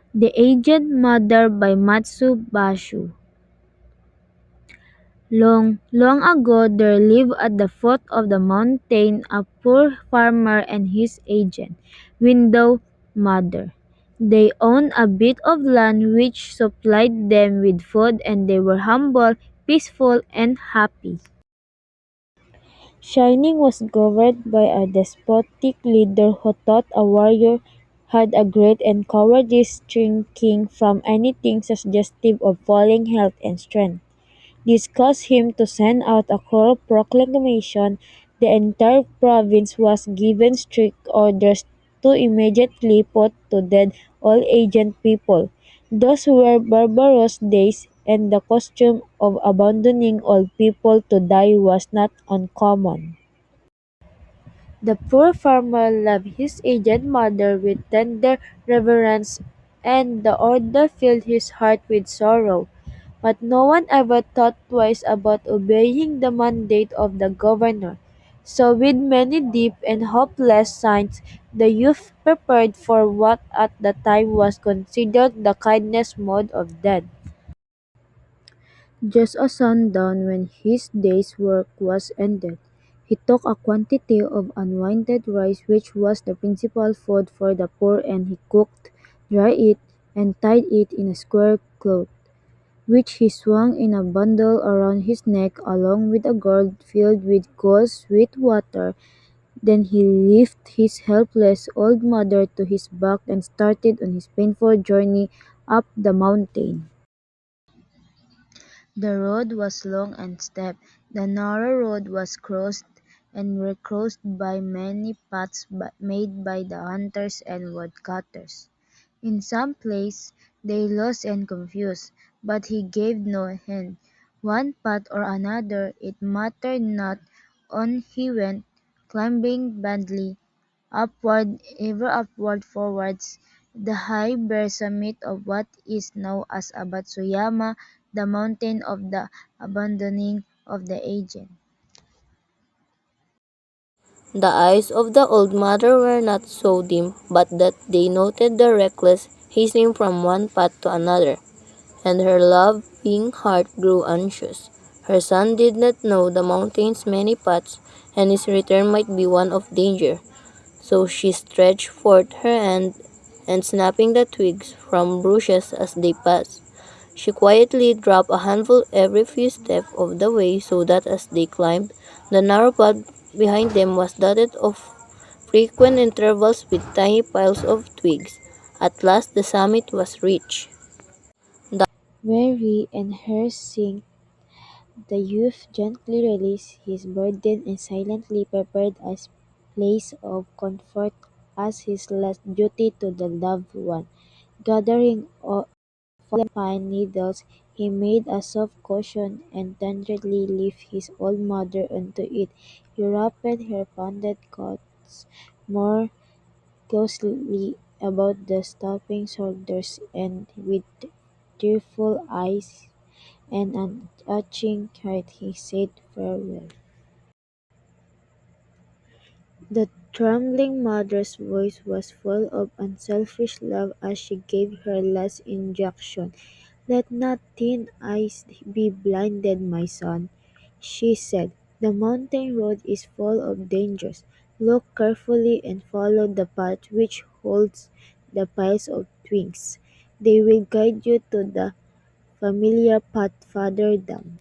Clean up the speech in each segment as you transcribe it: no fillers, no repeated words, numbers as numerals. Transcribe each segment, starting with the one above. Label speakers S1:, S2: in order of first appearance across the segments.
S1: The Aged Mother by Matsu Basho. Long, long ago there lived at the foot of the mountain a poor farmer and his aged widow mother. They owned a bit of land which supplied them with food, and they were humble, peaceful, and happy. Shining was governed by a despotic leader who thought a warrior had a great and cowardly shrinking from anything suggestive of falling health and strength. This caused him to send out a cruel proclamation. The entire province was given strict orders to immediately put to death all aged people. Those were barbarous days, and the custom of abandoning old people to die was not uncommon. The poor farmer loved his aged mother with tender reverence, and the order filled his heart with sorrow. But no one ever thought twice about obeying the mandate of the governor. So, with many deep and hopeless signs, the youth prepared for what at the time was considered the kindest mode of death. Just at sundown, when his day's work was ended, he took a quantity of unwinded rice, which was the principal food for the poor, and he cooked, dried it, and tied it in a square cloth, which he swung in a bundle around his neck, along with a gourd filled with cool sweet water. Then he lifted his helpless old mother to his back and started on his painful journey up the mountain. The road was long and steep. The narrow road was crossed and recrossed by many paths made by the hunters and woodcutters. In some places they lost and confused, but he gave no hint. One path or another, it mattered not, on he went, climbing blindly, upward, ever upward forwards, the high bare summit of what is known as Abatsuyama, the mountain of the abandoning of the aged.
S2: The eyes of the old mother were not so dim but that they noted the reckless hastening from one path to another, and her loving heart grew anxious. Her son did not know the mountain's many paths, and his return might be one of danger. So she stretched forth her hand, and snapping the twigs from bushes as they passed, she quietly dropped a handful every few steps of the way, so that as they climbed, the narrow path behind them was dotted of frequent intervals with tiny piles of twigs. At last the summit was reached.
S1: Weary and her sick, the youth gently released his burden and silently prepared a place of comfort as his last duty to the loved one. Gathering fallen pine needles, he made a soft cushion and tenderly lifted his old mother onto it. He wrapped her pounded coats more closely about the stooping shoulders, and with tearful eyes and an aching heart he said farewell. The trembling mother's voice was full of unselfish love as she gave her last injunction. "Let not thine eyes be blinded, my son," she said. "The mountain road is full of dangers. Look carefully and follow the path which holds the piles of twigs. They will guide you to the familiar path farther down."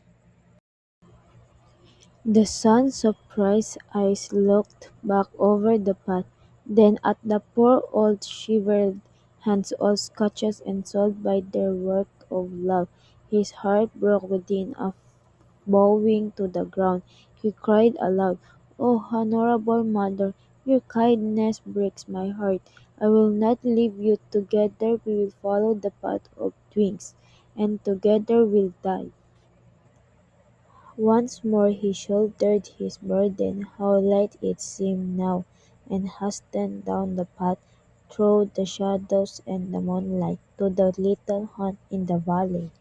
S1: The son's surprised eyes looked back over the path, then at the poor old shivered hands all scratched and soiled by their work of love. His heart broke within him, bowing to the ground. He cried aloud, "Oh, honorable mother, your kindness breaks my heart. I will not leave you. Together we will follow the path of twins, and together we'll die." Once more he shouldered his burden, how light it seemed now, and hastened down the path, through the shadows and the moonlight, to the little hut in the valley.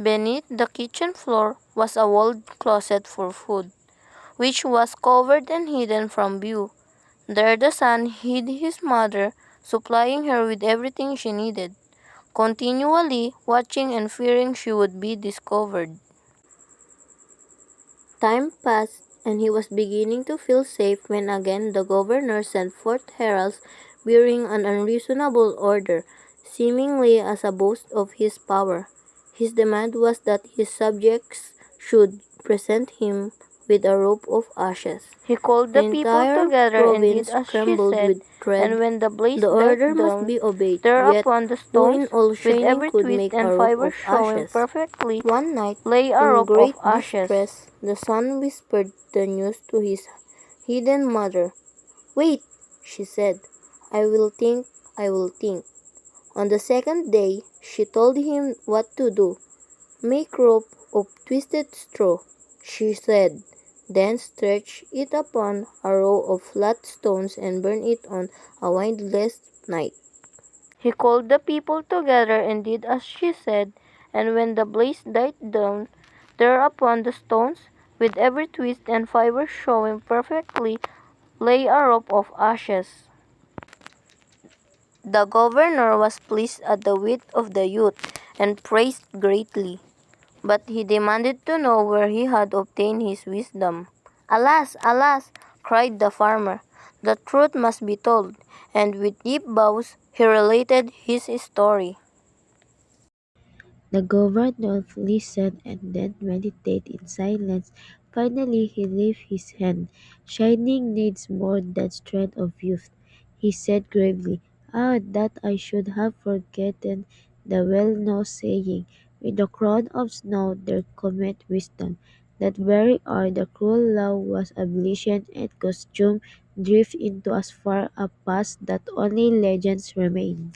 S2: Beneath the kitchen floor was a walled closet for food, which was covered and hidden from view. There the son hid his mother, supplying her with everything she needed, continually watching and fearing she would be discovered. Time passed, and he was beginning to feel safe when again the governor sent forth heralds bearing an unreasonable order, seemingly as a boast of his power. His demand was that his subjects should present him with a rope of ashes. He called the people
S1: entire
S2: together and did
S1: province
S2: as she
S1: trembled
S2: said,
S1: with
S2: and
S1: dread.
S2: when the blaze
S1: The
S2: died
S1: order must
S2: down,
S1: be obeyed, yet
S2: thereupon the
S1: who
S2: stones,
S1: in all
S2: with
S1: training
S2: every
S1: could
S2: twist
S1: make
S2: and
S1: a rope
S2: fiber
S1: of
S2: showing
S1: ashes?
S2: perfectly,
S1: One night,
S2: lay a
S1: in
S2: rope of
S1: great
S2: ashes.
S1: distress, the son whispered the news to his hidden mother. "Wait," she said, "I will think, I will think." On the second day, she told him what to do. "Make rope of twisted straw," she said, "then stretch it upon a row of flat stones and burn it on a windless night."
S2: He called the people together and did as she said, and when the blaze died down, thereupon the stones, with every twist and fiber showing perfectly, lay a rope of ashes. The governor was pleased at the wit of the youth, and praised greatly. But he demanded to know where he had obtained his wisdom. "Alas, alas!" cried the farmer, "the truth must be told," and with deep bows he related his story.
S1: The governor listened and then meditated in silence. Finally he lifted his hand. "Shining needs more than strength of youth," he said gravely. "Ah, that I should have forgotten the well-known saying, 'With the crown of snow there cometh wisdom.' That very hour the cruel law was abolished and costume drifted into as far a past that only legends remain."